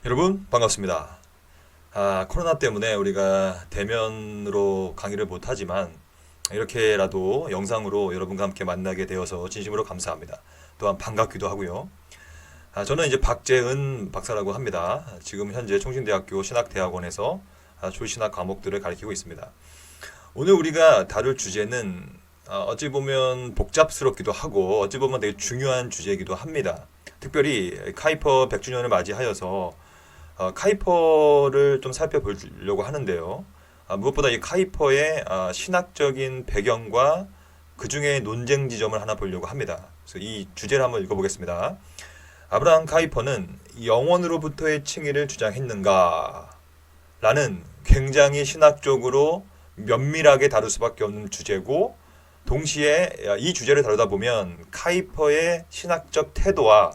여러분 반갑습니다. 코로나 때문에 우리가 대면으로 강의를 못하지만 이렇게라도 영상으로 여러분과 함께 만나게 되어서 진심으로 감사합니다. 또한 반갑기도 하고요. 저는 이제 박재은 박사라고 합니다. 지금 현재 총신대학교 신학대학원에서 조신학 과목들을 가르치고 있습니다. 오늘 우리가 다룰 주제는 어찌 보면 복잡스럽기도 하고 어찌 보면 되게 중요한 주제이기도 합니다. 특별히 카이퍼 100주년을 맞이하여서 카이퍼를 좀 살펴보려고 하는데요. 무엇보다 이 카이퍼의 신학적인 배경과 그 중에 논쟁 지점을 하나 보려고 합니다. 그래서 이 주제를 한번 읽어보겠습니다. 아브라함 카이퍼는 영원으로부터의 칭의를 주장했는가? 라는 굉장히 신학적으로 면밀하게 다룰 수밖에 없는 주제고, 동시에 이 주제를 다루다 보면 카이퍼의 신학적 태도와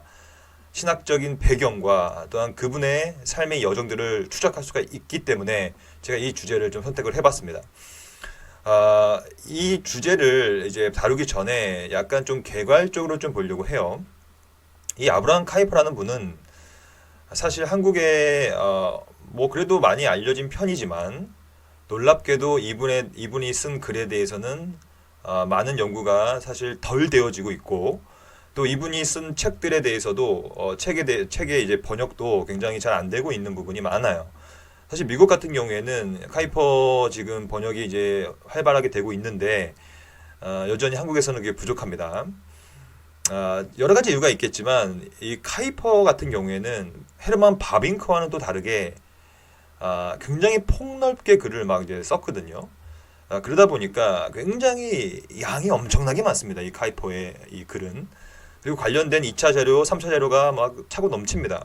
신학적인 배경과 또한 그분의 삶의 여정들을 추적할 수가 있기 때문에 제가 이 주제를 좀 선택을 해봤습니다. 이 주제를 이제 다루기 전에 약간 좀 개괄적으로 좀 보려고 해요. 이 아브라함 카이퍼라는 분은 사실 한국에 뭐 그래도 많이 알려진 편이지만 놀랍게도 이분이 쓴 글에 대해서는 많은 연구가 사실 덜 되어지고 있고, 또 이분이 쓴 책들에 대해서도 책의 이제 번역도 굉장히 잘 안 되고 있는 부분이 많아요. 사실 미국 같은 경우에는 카이퍼 지금 번역이 이제 활발하게 되고 있는데 여전히 한국에서는 그게 부족합니다. 여러 가지 이유가 있겠지만 이 카이퍼 같은 경우에는 헤르만 바빙크와는 또 다르게 굉장히 폭넓게 글을 막 이제 썼거든요. 그러다 보니까 굉장히 양이 엄청나게 많습니다. 이 카이퍼의 이 글은. 그리고 관련된 2차 자료, 3차 자료가 막 차고 넘칩니다.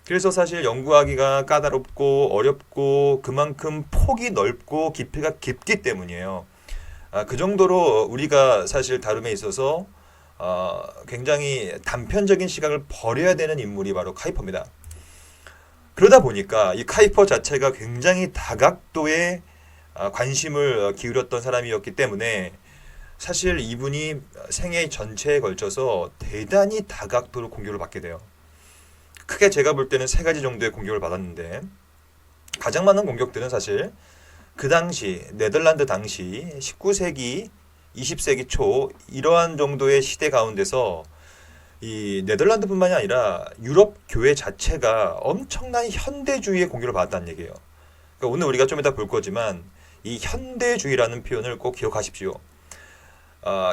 그래서 사실 연구하기가 까다롭고 어렵고 그만큼 폭이 넓고 깊이가 깊기 때문이에요. 그 정도로 우리가 사실 다룸에 있어서 굉장히 단편적인 시각을 버려야 되는 인물이 바로 카이퍼입니다. 그러다 보니까 이 카이퍼 자체가 굉장히 다각도의 관심을 기울였던 사람이었기 때문에 사실 이분이 생애 전체에 걸쳐서 대단히 다각도로 공격을 받게 돼요. 크게 제가 볼 때는 세 가지 정도의 공격을 받았는데, 가장 많은 공격들은 사실 그 당시 네덜란드 당시 19세기 20세기 초 이러한 정도의 시대 가운데서 이 네덜란드뿐만이 아니라 유럽 교회 자체가 엄청난 현대주의의 공격을 받았다는 얘기예요. 그러니까 오늘 우리가 좀 이따 볼 거지만 이 현대주의라는 표현을 꼭 기억하십시오.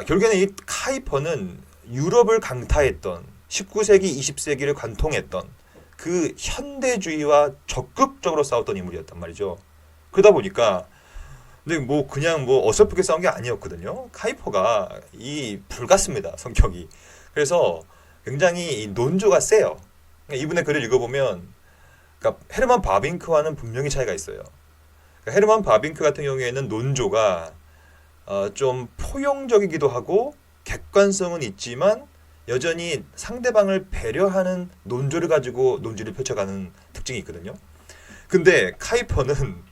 결국에는 이 카이퍼는 유럽을 강타했던 19세기, 20세기를 관통했던 그 현대주의와 적극적으로 싸웠던 인물이었단 말이죠. 그러다 보니까 근데 뭐 그냥 뭐 어설프게 싸운 게 아니었거든요. 카이퍼가 이 불같습니다, 성격이. 그래서 굉장히 이 논조가 세요. 그러니까 이분의 글을 읽어보면, 그러니까 헤르만 바빙크와는 분명히 차이가 있어요. 그러니까 헤르만 바빙크 같은 경우에는 논조가 좀 포용적이기도 하고 객관성은 있지만 여전히 상대방을 배려하는 논조를 가지고 논지를 펼쳐가는 특징이 있거든요. 근데 카이퍼는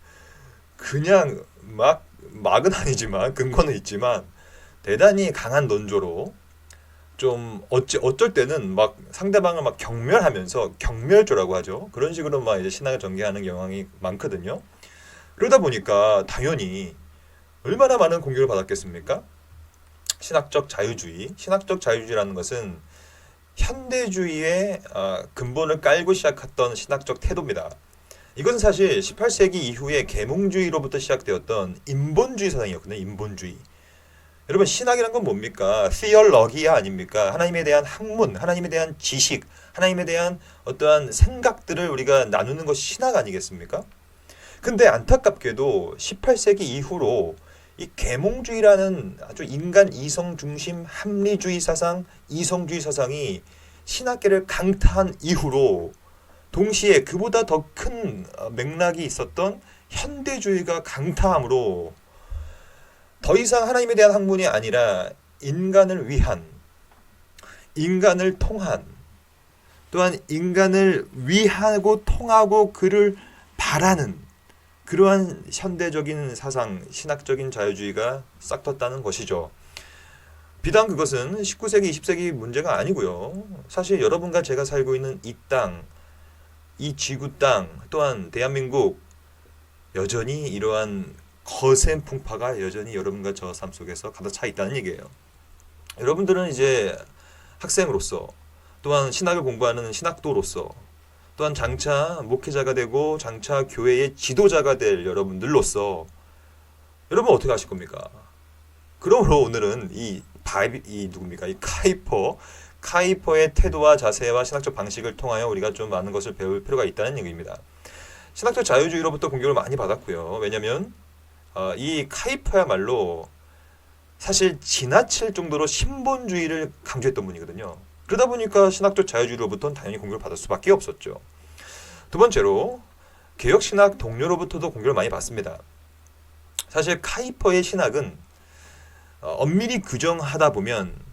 그냥 막은 아니지만 근거는 있지만 대단히 강한 논조로 좀 어쩔 때는 막 상대방을 막 경멸하면서, 경멸조라고 하죠. 그런 식으로 막 이제 신학을 전개하는 경향이 많거든요. 그러다 보니까 당연히 얼마나 많은 공격을 받았겠습니까? 신학적 자유주의라는 것은 현대주의의 근본을 깔고 시작했던 신학적 태도입니다. 이건 사실 18세기 이후에 계몽주의로부터 시작되었던 인본주의 사상이었거든요. 인본주의. 여러분, 신학이란 건 뭡니까? theologia 아닙니까? 하나님에 대한 학문, 하나님에 대한 지식, 하나님에 대한 어떠한 생각들을 우리가 나누는 것이 신학 아니겠습니까? 근데 안타깝게도 18세기 이후로 이 계몽주의라는 아주 인간 이성 중심 합리주의 사상, 이성주의 사상이 신학계를 강타한 이후로 동시에 그보다 더 큰 맥락이 있었던 현대주의가 강타함으로 더 이상 하나님에 대한 학문이 아니라 인간을 위한, 인간을 통한, 또한 인간을 위하고 통하고 그를 바라는 그러한 현대적인 사상, 신학적인 자유주의가 싹 텄다는 것이죠. 비단 그것은 19세기, 20세기 문제가 아니고요. 사실 여러분과 제가 살고 있는 이 땅, 이 지구 땅 또한 대한민국 여전히 이러한 거센 풍파가 여전히 여러분과 저 삶 속에서 가득 차 있다는 얘기예요. 여러분들은 이제 학생으로서 또한 신학을 공부하는 신학도로서 또한 장차 목회자가 되고 장차 교회의 지도자가 될 여러분들로서 여러분 어떻게 하실 겁니까? 그러므로 오늘은 이 누굽니까? 이 카이퍼의 태도와 자세와 신학적 방식을 통하여 우리가 좀 많은 것을 배울 필요가 있다는 얘기입니다. 신학적 자유주의로부터 공격을 많이 받았고요. 왜냐하면 이 카이퍼야말로 사실 지나칠 정도로 신본주의를 강조했던 분이거든요. 그러다 보니까 신학적 자유주의로부터는 당연히 공격을 받을 수밖에 없었죠. 두 번째로 개혁신학 동료로부터도 공격을 많이 받습니다. 사실 카이퍼의 신학은 엄밀히 규정하다 보면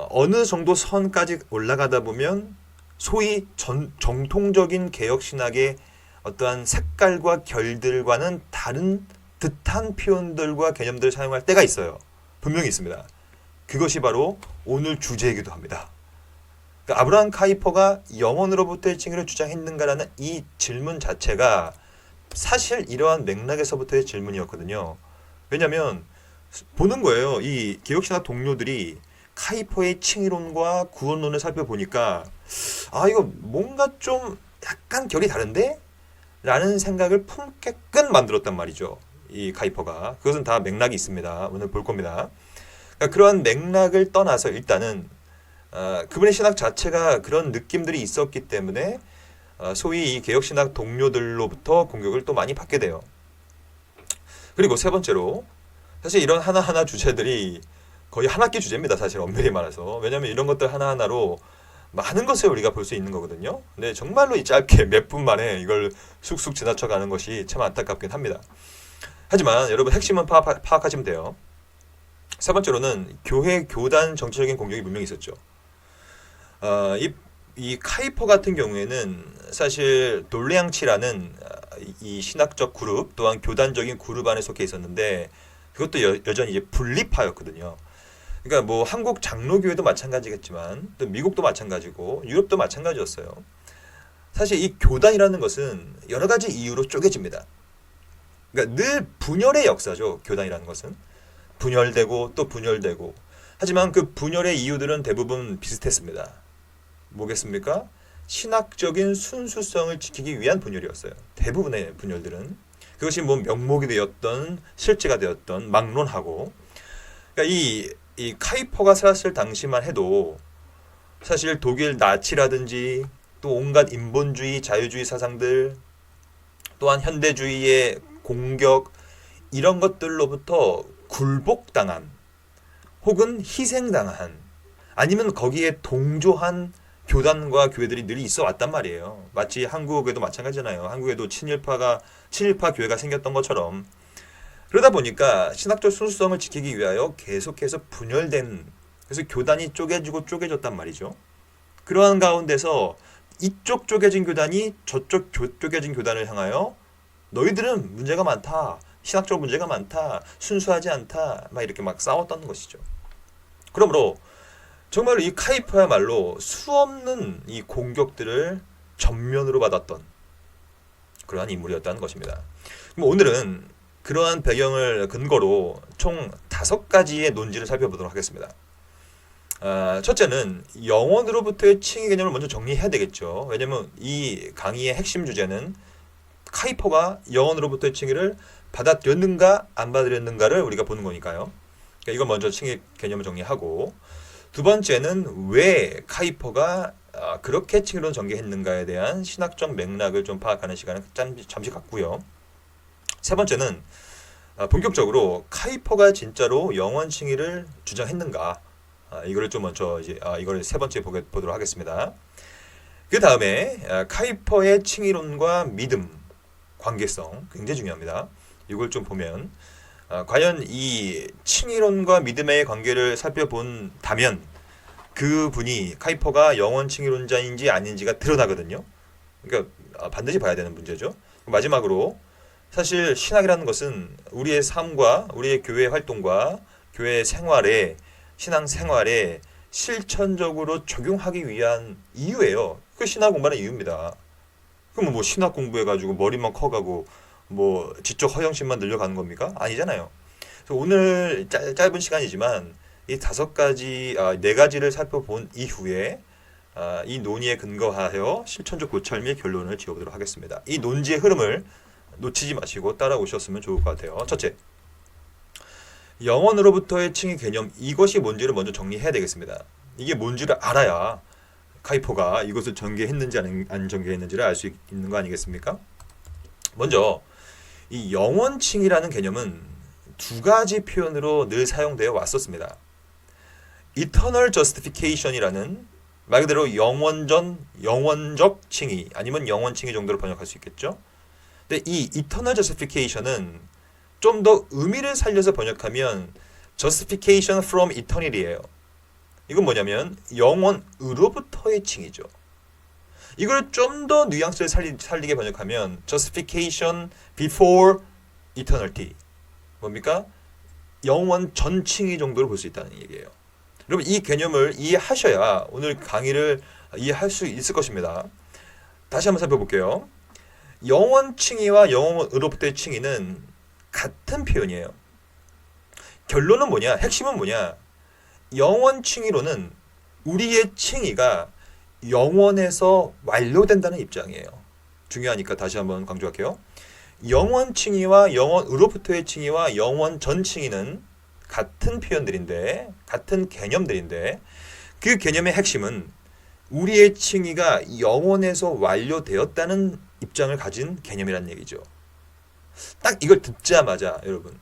어느 정도 선까지 올라가다 보면 소위 정통적인 개혁신학의 어떠한 색깔과 결들과는 다른 듯한 표현들과 개념들을 사용할 때가 있어요. 분명히 있습니다. 그것이 바로 오늘 주제이기도 합니다. 그러니까 아브라함 카이퍼가 영원으로부터의 칭의를 주장했는가라는 이 질문 자체가 사실 이러한 맥락에서부터의 질문이었거든요. 왜냐하면 보는 거예요. 이 개혁신학 동료들이 카이퍼의 칭의론과 구원론을 살펴보니까 이거 뭔가 좀 약간 결이 다른데? 라는 생각을 품게끔 만들었단 말이죠. 이 카이퍼가. 그것은 다 맥락이 있습니다. 오늘 볼 겁니다. 그러니까 그러한 맥락을 떠나서 일단은 그분의 신학 자체가 그런 느낌들이 있었기 때문에 소위 이 개혁신학 동료들로부터 공격을 또 많이 받게 돼요. 그리고 세 번째로 사실 이런 하나하나 주제들이 거의 한 학기 주제입니다. 사실 엄밀히 말해서. 왜냐하면 이런 것들 하나하나로 많은 것을 우리가 볼 수 있는 거거든요. 근데 정말로 이 짧게 몇 분 만에 이걸 쑥쑥 지나쳐가는 것이 참 안타깝긴 합니다. 하지만 여러분 핵심은 파악하시면 돼요. 세 번째로는 교회 교단 정치적인 공격이 분명히 있었죠. 이 카이퍼 같은 경우에는 사실 돌레앙치라는 이 신학적 그룹 또한 교단적인 그룹 안에 속해 있었는데 그것도 여전히 이제 분리파였거든요. 그러니까 뭐 한국 장로교회도 마찬가지겠지만 또 미국도 마찬가지고 유럽도 마찬가지였어요. 사실 이 교단이라는 것은 여러 가지 이유로 쪼개집니다. 그러니까 늘 분열의 역사죠. 교단이라는 것은 분열되고 또 분열되고. 하지만 그 분열의 이유들은 대부분 비슷했습니다. 뭐겠습니까? 신학적인 순수성을 지키기 위한 분열이었어요. 대부분의 분열들은. 그것이 뭐 명목이 되었던 실제가 되었던 막론하고. 그러니까 이 카이퍼가 살았을 당시만 해도 사실 독일 나치라든지 또 온갖 인본주의, 자유주의 사상들 또한 현대주의의 공격 이런 것들로부터 굴복당한 혹은 희생당한 아니면 거기에 동조한 교단과 교회들이 늘 있어 왔단 말이에요. 마치 한국에도 마찬가지잖아요. 한국에도 친일파 교회가 생겼던 것처럼 그러다 보니까 신학적 순수성을 지키기 위하여 계속해서 분열된 그래서 교단이 쪼개졌단 말이죠. 그러한 가운데서 이쪽 쪼개진 교단이 저쪽 쪼개진 교단을 향하여 너희들은 문제가 많다. 신학적 문제가 많다. 순수하지 않다. 막 이렇게 막 싸웠던 것이죠. 그러므로 정말로 이 카이퍼야말로 수없는 이 공격들을 전면으로 받았던 그러한 인물이었다는 것입니다. 그럼 오늘은 그러한 배경을 근거로 총 5가지의 논지를 살펴보도록 하겠습니다. 첫째는 영원으로부터의 칭의 개념을 먼저 정리해야 되겠죠. 왜냐하면 이 강의의 핵심 주제는 카이퍼가 영원으로부터의 칭의를 받아들였는가 안 받아들였는가를 우리가 보는 거니까요. 그러니까 이거 먼저 칭의 개념을 정리하고 두 번째는 왜 카이퍼가 그렇게 칭의론 전개했는가에 대한 신학적 맥락을 좀 파악하는 시간을 잠시 갖고요. 세 번째는 본격적으로 카이퍼가 진짜로 영원 칭의를 주장했는가 이거를 좀 먼저 이걸 세 번째 보도록 하겠습니다. 그 다음에 카이퍼의 칭의론과 믿음 관계성 굉장히 중요합니다. 이걸 좀 보면 과연 이 칭의론과 믿음의 관계를 살펴본다면 그분이 카이퍼가 영원 칭의론자인지 아닌지가 드러나거든요. 그러니까 반드시 봐야 되는 문제죠. 마지막으로 사실 신학이라는 것은 우리의 삶과 우리의 교회 활동과 교회 생활에 신앙 생활에 실천적으로 적용하기 위한 이유예요. 그 신학 공부하는 이유입니다. 그럼 뭐 신학 공부해가지고 머리만 커가고 뭐 지적 허영심만 늘려가는 겁니까? 아니잖아요. 그래서 오늘 짧은 시간이지만 이 다섯 가지, 네 가지를 살펴본 이후에 이 논의에 근거하여 실천적 고찰 및 결론을 지어보도록 하겠습니다. 이 논지의 흐름을 놓치지 마시고 따라오셨으면 좋을 것 같아요. 첫째, 영원으로부터의 칭의 개념, 이것이 뭔지를 먼저 정리해야 되겠습니다. 이게 뭔지를 알아야 카이포가 이것을 전개했는지 안 전개했는지를 알 수 있는 거 아니겠습니까? 먼저 이 영원칭이라는 개념은 두 가지 표현으로 늘 사용되어 왔었습니다. Eternal Justification이라는 말 그대로 영원적 칭의 아니면 영원칭의 정도로 번역할 수 있겠죠. 근데 이 Eternal Justification은 좀 더 의미를 살려서 번역하면 Justification from Eternity예요. 이건 뭐냐면 영원으로부터의 칭이죠. 이걸 좀 더 뉘앙스를 살리게 번역하면 Justification before Eternity. 뭡니까? 영원 전칭의 정도로 볼 수 있다는 얘기예요. 여러분 이 개념을 이해하셔야 오늘 강의를 이해할 수 있을 것입니다. 다시 한번 살펴볼게요. 영원 칭의와 영원으로부터의 칭의는 같은 표현이에요. 결론은 뭐냐? 핵심은 뭐냐? 영원 칭의로는 우리의 칭의가 영원에서 완료된다는 입장이에요. 중요하니까 다시 한번 강조할게요. 영원 칭의와 영원으로부터의 칭의와 영원 전 칭의는 같은 표현들인데, 같은 개념들인데, 그 개념의 핵심은 우리의 칭의가 영원에서 완료되었다는 입장을 가진 개념이라는 얘기죠. 딱 이걸 듣자마자 여러분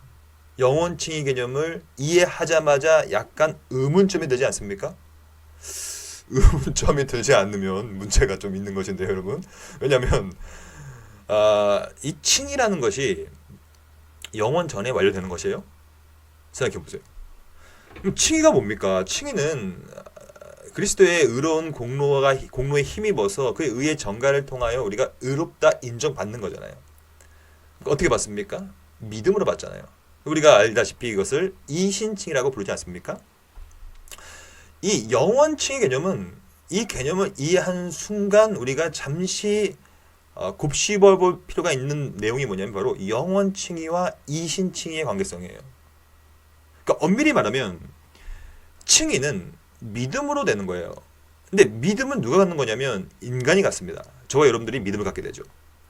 영원 칭의 개념을 이해하자마자 약간 의문점이 되지 않습니까? 의문점이 들지 않으면 문제가 좀 있는 것인데요, 여러분. 왜냐하면 이 칭이라는 것이 영원 전에 완료되는 것이에요. 생각해 보세요. 그럼 칭의가 뭡니까? 칭의는 그리스도의 의로운 공로에 힘입어서 그의 의의 전가를 통하여 우리가 의롭다 인정받는 거잖아요. 어떻게 받습니까? 믿음으로 받잖아요. 우리가 알다시피 이것을 이신칭이라고 부르지 않습니까? 이 영원칭의 개념은 이 개념을 이해한 순간 우리가 잠시 곱씹어 볼 필요가 있는 내용이 뭐냐면 바로 영원칭의와 이신칭의의 관계성이에요. 그러니까 엄밀히 말하면 칭의는 믿음으로 되는 거예요. 근데 믿음은 누가 갖는 거냐면 인간이 갖습니다. 저와 여러분들이 믿음을 갖게 되죠.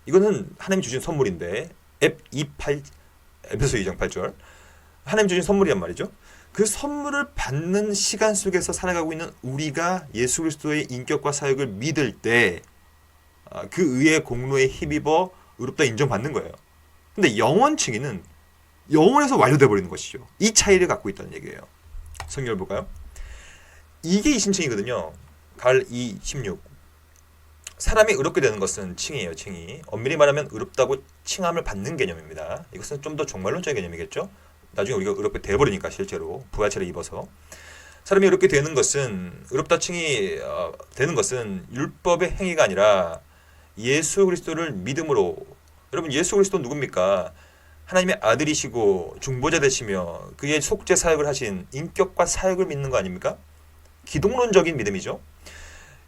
이거는 하나님이 주신 선물인데 에베소 2장 8절 하나님 주신 선물이란 말이죠. 그 선물을 받는 시간 속에서 살아가고 있는 우리가 예수 그리스도의 인격과 사역을 믿을 때 그 의의 공로에 힘입어 의롭다 인정받는 거예요. 근데 영원 칭의는 영원에서 완료돼 버리는 것이죠. 이 차이를 갖고 있다는 얘기예요. 성경을 볼까요? 이게 이신칭이거든요. 갈 2:16 사람이 의롭게 되는 것은 칭이에요. 칭이 엄밀히 말하면 의롭다고 칭함을 받는 개념입니다. 이것은 좀 더 종말론적인 개념이겠죠. 나중에 우리가 의롭게 돼버리니까 실제로 부활체를 입어서 사람이 의롭게 되는 것은 의롭다 칭이 되는 것은 율법의 행위가 아니라 예수 그리스도를 믿음으로. 여러분 예수 그리스도 누굽니까? 하나님의 아들이시고 중보자 되시며 그의 속죄 사역을 하신 인격과 사역을 믿는 거 아닙니까? 기독론적인 믿음이죠.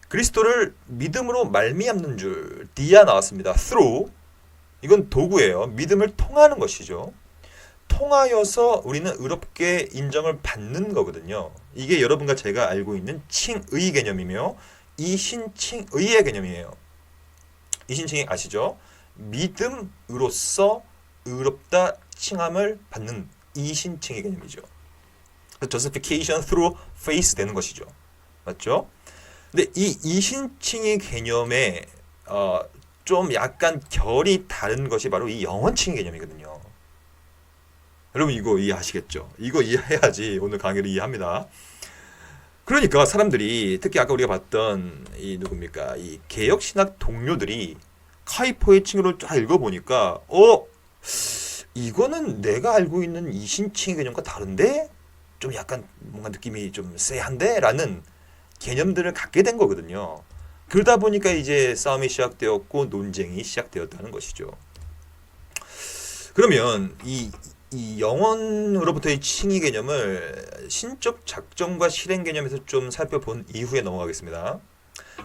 그리스도를 믿음으로 말미암는 줄 디아 나왔습니다. through 이건 도구예요. 믿음을 통하는 것이죠. 통하여서 우리는 의롭게 인정을 받는 거거든요. 이게 여러분과 제가 알고 있는 칭의 개념이며 이신칭의의 개념이에요. 이신칭이 아시죠? 믿음으로써 의롭다 칭함을 받는 이신칭의 개념이죠. Justification through faith 되는 것이죠. 맞죠? 근데 이 이신칭의 개념에 좀 약간 결이 다른 것이 바로 이 영원칭의 개념이거든요. 여러분 이거 이해하시겠죠? 이거 이해해야지 오늘 강의를 이해합니다. 그러니까 사람들이 특히 아까 우리가 봤던 이 누굽니까? 이 개혁신학 동료들이 카이포의 칭의를 쫙 읽어보니까 이거는 내가 알고 있는 이신칭의 개념과 다른데? 좀 약간 뭔가 느낌이 좀 쎄한데? 라는 개념들을 갖게 된 거거든요. 그러다 보니까 이제 싸움이 시작되었고 논쟁이 시작되었다는 것이죠. 그러면 이 영원으로부터의 칭의 개념을 신적 작정과 실행 개념에서 좀 살펴본 이후에 넘어가겠습니다.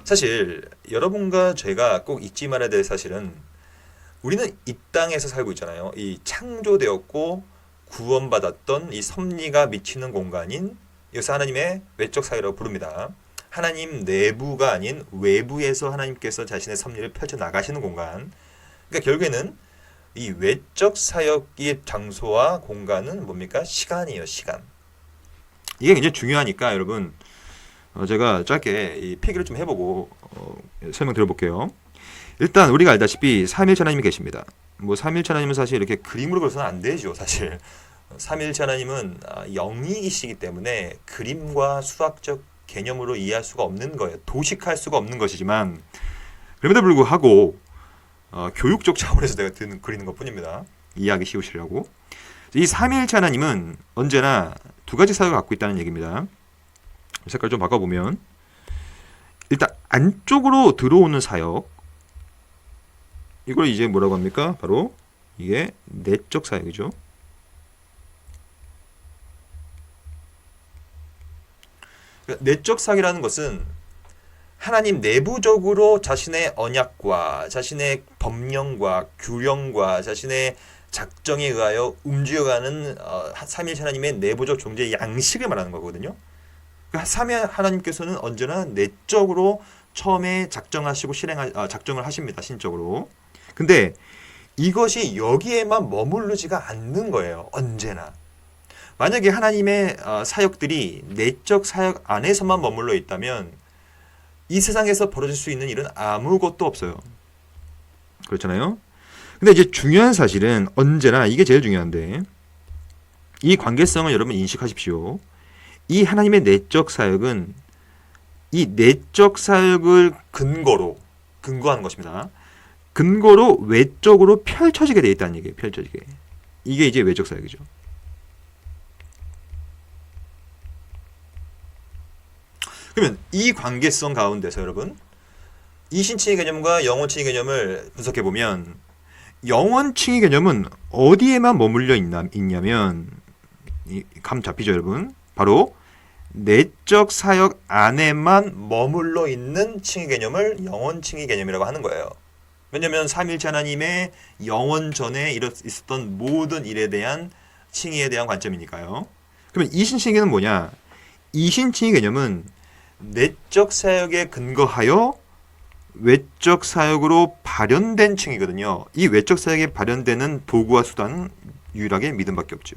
사실 여러분과 제가 꼭 잊지 말아야 될 사실은 우리는 이 땅에서 살고 있잖아요. 이 창조되었고 구원받았던 이 섭리가 미치는 공간인 이것을 하나님의 외적 사회라고 부릅니다. 하나님 내부가 아닌 외부에서 하나님께서 자신의 섭리를 펼쳐 나가시는 공간. 그러니까 결국에는 이 외적 사역의 장소와 공간은 뭡니까? 시간이에요, 시간. 이게 굉장히 중요하니까 여러분 제가 짧게 이 필기를 좀 해보고 설명드려볼게요. 일단 우리가 알다시피 삼일체 하나님이 계십니다. 뭐 삼일체 하나님은 사실 이렇게 그림으로 그려서는 안 되죠, 사실. 삼일체 하나님은 영이시기 때문에 그림과 수학적 개념으로 이해할 수가 없는 거예요. 도식할 수가 없는 것이지만 그럼에도 불구하고 교육적 차원에서 내가 그리는 것뿐입니다. 이해하기 쉬우시려고. 이 삼위일체 하나님은 언제나 두 가지 사역을 갖고 있다는 얘기입니다. 색깔 좀 바꿔보면 일단 안쪽으로 들어오는 사역, 이걸 이제 뭐라고 합니까? 바로 이게 내적 사역이죠. 그러니까 내적 사역이라는 것은 하나님 내부적으로 자신의 언약과 자신의 법령과 규령과 자신의 작정에 의하여 움직여가는 삼위일체 하나님의 내부적 존재의 양식을 말하는 거거든요. 그러니까 삼위 하나님께서는 언제나 내적으로 처음에 작정하시고 작정을 하십니다. 신적으로. 근데 이것이 여기에만 머무르지가 않는 거예요. 언제나. 만약에 하나님의 사역들이 내적 사역 안에서만 머물러 있다면 이 세상에서 벌어질 수 있는 일은 아무것도 없어요. 그렇잖아요. 근데 이제 중요한 사실은 언제나 이게 제일 중요한데 이 관계성을 여러분 인식하십시오. 이 하나님의 내적 사역은 이 내적 사역을 근거하는 것입니다. 근거로 외적으로 펼쳐지게 돼 있다는 얘기예요. 펼쳐지게. 이게 이제 외적 사역이죠. 그러면 이 관계성 가운데서 여러분 이신칭의 개념과 영원칭의 개념을 분석해보면 영원칭의 개념은 어디에만 머물러 있냐면 감 잡히죠 여러분? 바로 내적 사역 안에만 머물러 있는 칭의 개념을 영원칭의 개념이라고 하는 거예요. 왜냐하면 삼위일체 하나님의 영원 전에 있었던 모든 일에 대한 칭의에 대한 관점이니까요. 그러면 이신칭의 개념은 뭐냐? 이신칭의 개념은 내적 사역에 근거하여 외적 사역으로 발현된 층이거든요. 이 외적 사역에 발현되는 도구와 수단은 유일하게 믿음밖에 없죠.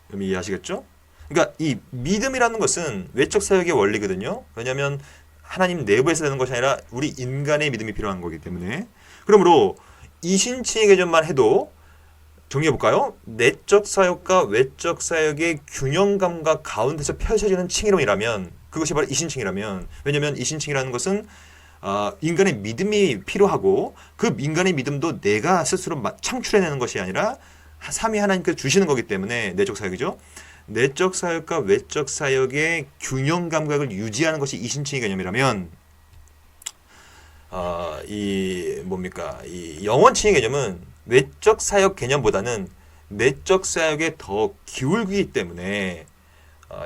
그럼 이해하시겠죠? 그러니까 이 믿음이라는 것은 외적 사역의 원리거든요. 왜냐하면 하나님 내부에서 되는 것이 아니라 우리 인간의 믿음이 필요한 거기 때문에. 그러므로 이신칭의 개념만 해도 정리해볼까요? 내적 사역과 외적 사역의 균형감과 가운데서 펼쳐지는 칭이론이라면 그것이 바로 이신칭이라면, 왜냐하면 이신칭이라는 것은 인간의 믿음이 필요하고 그 인간의 믿음도 내가 스스로 창출해내는 것이 아니라 삼위 하나님께서 주시는 거기 때문에 내적 사역이죠. 내적 사역과 외적 사역의 균형 감각을 유지하는 것이 이신칭의 개념이라면 이 영원칭의 개념은 외적 사역 개념보다는 내적 사역에 더 기울기 때문에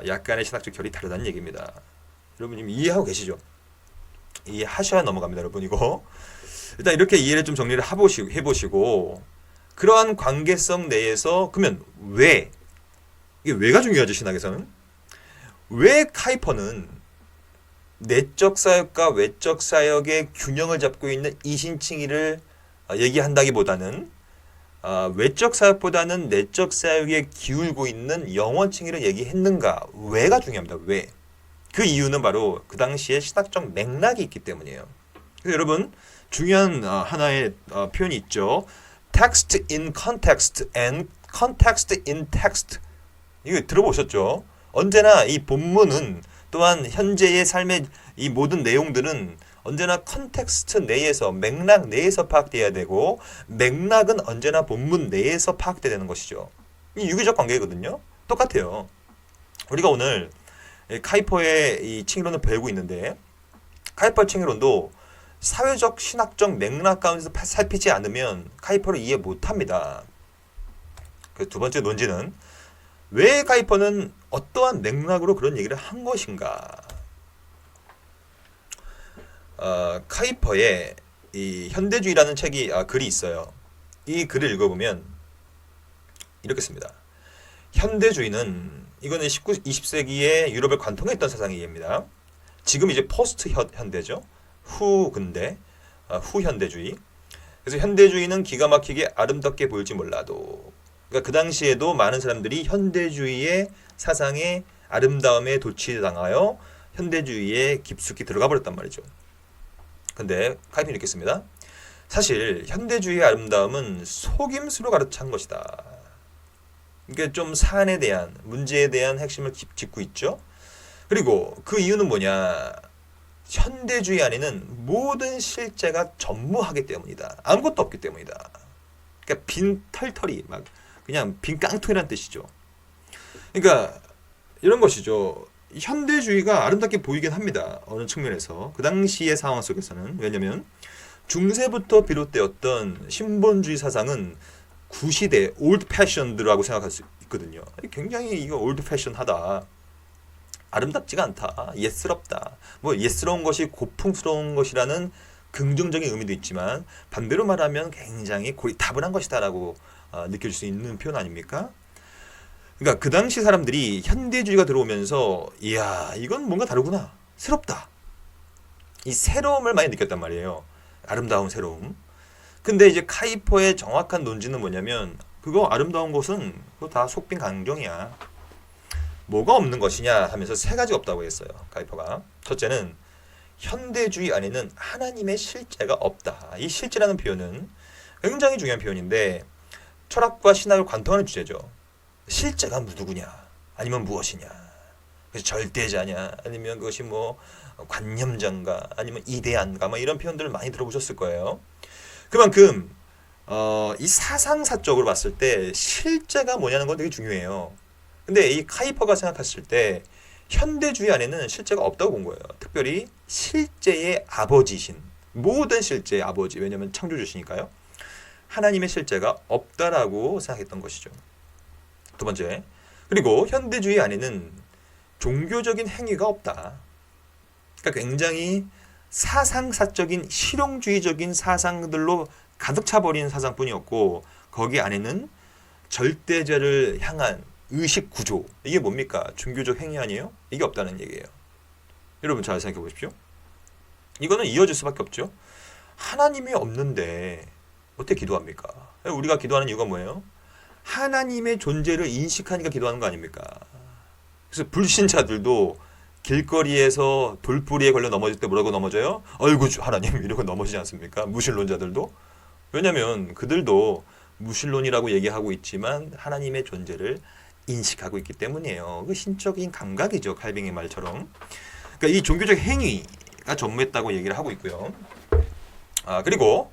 약간의 신학적 결이 다르다는 얘기입니다. 여러분 지금 이해하고 계시죠? 이해하셔야 넘어갑니다, 여러분. 이거 일단 이렇게 이해를 좀 정리를 해보시고 그러한 관계성 내에서 그러면 이게 왜가 중요하죠, 신학에서는? 왜 카이퍼는 내적 사역과 외적 사역의 균형을 잡고 있는 이신칭의를 얘기한다기보다는 외적 사역보다는 내적 사역에 기울고 있는 영원칭의를 얘기했는가? 왜가 중요합니다. 왜? 그 이유는 바로 그 당시에 신학적 맥락이 있기 때문이에요. 그래서 여러분 중요한 하나의 표현이 있죠. Text in context and context in text. 이거 들어보셨죠? 언제나 이 본문은 또한 현재의 삶의 이 모든 내용들은 언제나 컨텍스트 내에서 맥락 내에서 파악돼야 되고 맥락은 언제나 본문 내에서 파악돼야 되는 것이죠. 이 유기적 관계거든요. 똑같아요. 우리가 오늘 카이퍼의 이 칭의론을 배우고 있는데 카이퍼 칭의론도 사회적 신학적 맥락 가운데서 살피지 않으면 카이퍼를 이해 못합니다. 그 두 번째 논지는 왜 카이퍼는 어떠한 맥락으로 그런 얘기를 한 것인가? 카이퍼의 이 현대주의라는 책이 글이 있어요. 이 글을 읽어보면 이렇게 씁니다. 현대주의는 이거는 20세기에 유럽을 관통했던 사상이입니다. 지금 이제 포스트 현대죠. 후 근대, 후 현대주의. 그래서 현대주의는 기가 막히게 아름답게 보일지 몰라도, 그러니까 그 당시에도 많은 사람들이 현대주의의 사상의 아름다움에 도취당하여 현대주의에 깊숙이 들어가 버렸단 말이죠. 근데 카이프는 이렇게 씁니다. 사실 현대주의의 아름다움은 속임수로 가르친 것이다. 이게 좀 사안에 대한, 문제에 대한 핵심을 짚고 있죠. 그리고 그 이유는 뭐냐? 현대주의 안에는 모든 실제가 전무하기 때문이다. 아무것도 없기 때문이다. 그러니까 빈 털털이 막 그냥 빈 깡통이란 뜻이죠. 그러니까 이런 것이죠. 현대주의가 아름답게 보이긴 합니다. 어느 측면에서. 그 당시의 상황 속에서는. 왜냐면 중세부터 비롯되었던 신본주의 사상은 구시대, 올드 패션드라고 생각할 수 있거든요. 굉장히 이거 올드 패션하다. 아름답지가 않다. 옛스럽다. 뭐 옛스러운 것이 고풍스러운 것이라는 긍정적인 의미도 있지만 반대로 말하면 굉장히 고리타분한 것이다라고 느낄 수 있는 표현 아닙니까? 그러니까 그 당시 사람들이 현대주의가 들어오면서 이야 이건 뭔가 다르구나. 새롭다. 이 새로움을 많이 느꼈단 말이에요. 아름다운 새로움. 근데 이제 카이퍼의 정확한 논지는 뭐냐면 그거 아름다운 것은 그거 다 속빈 강정이야. 뭐가 없는 것이냐 하면서 세 가지가 없다고 했어요. 카이퍼가. 첫째는 현대주의 안에는 하나님의 실제가 없다. 이 실제라는 표현은 굉장히 중요한 표현인데 철학과 신학을 관통하는 주제죠. 실제가 누구냐? 아니면 무엇이냐? 그래서 절대자냐? 아니면 그것이 뭐 관념자인가? 아니면 이데안가? 뭐 이런 표현들을 많이 들어보셨을 거예요. 그만큼 이 사상사적으로 봤을 때 실제가 뭐냐는 건 되게 중요해요. 근데 이 카이퍼가 생각했을 때 현대주의 안에는 실제가 없다고 본 거예요. 특별히 실제의 아버지신, 모든 실제의 아버지, 왜냐하면 창조주시니까요. 하나님의 실제가 없다라고 생각했던 것이죠. 두 번째, 그리고 현대주의 안에는 종교적인 행위가 없다. 그러니까 굉장히 사상사적인 실용주의적인 사상들로 가득 차버린 사상뿐이었고 거기 안에는 절대자를 향한 의식 구조, 이게 뭡니까? 종교적 행위 아니에요? 이게 없다는 얘기예요. 여러분 잘 생각해 보십시오. 이거는 이어질 수밖에 없죠. 하나님이 없는데 어떻게 기도합니까? 우리가 기도하는 이유가 뭐예요? 하나님의 존재를 인식하니까 기도하는 거 아닙니까? 그래서 불신자들도 길거리에서 돌부리에 걸려 넘어질 때 뭐라고 넘어져요? 어이구 하나님 이러고 넘어지지 않습니까? 무신론자들도. 왜냐하면 그들도 무신론이라고 얘기하고 있지만 하나님의 존재를 인식하고 있기 때문이에요. 그 신적인 감각이죠. 칼빙의 말처럼. 그러니까 이 종교적 행위가 전무했다고 얘기를 하고 있고요. 그리고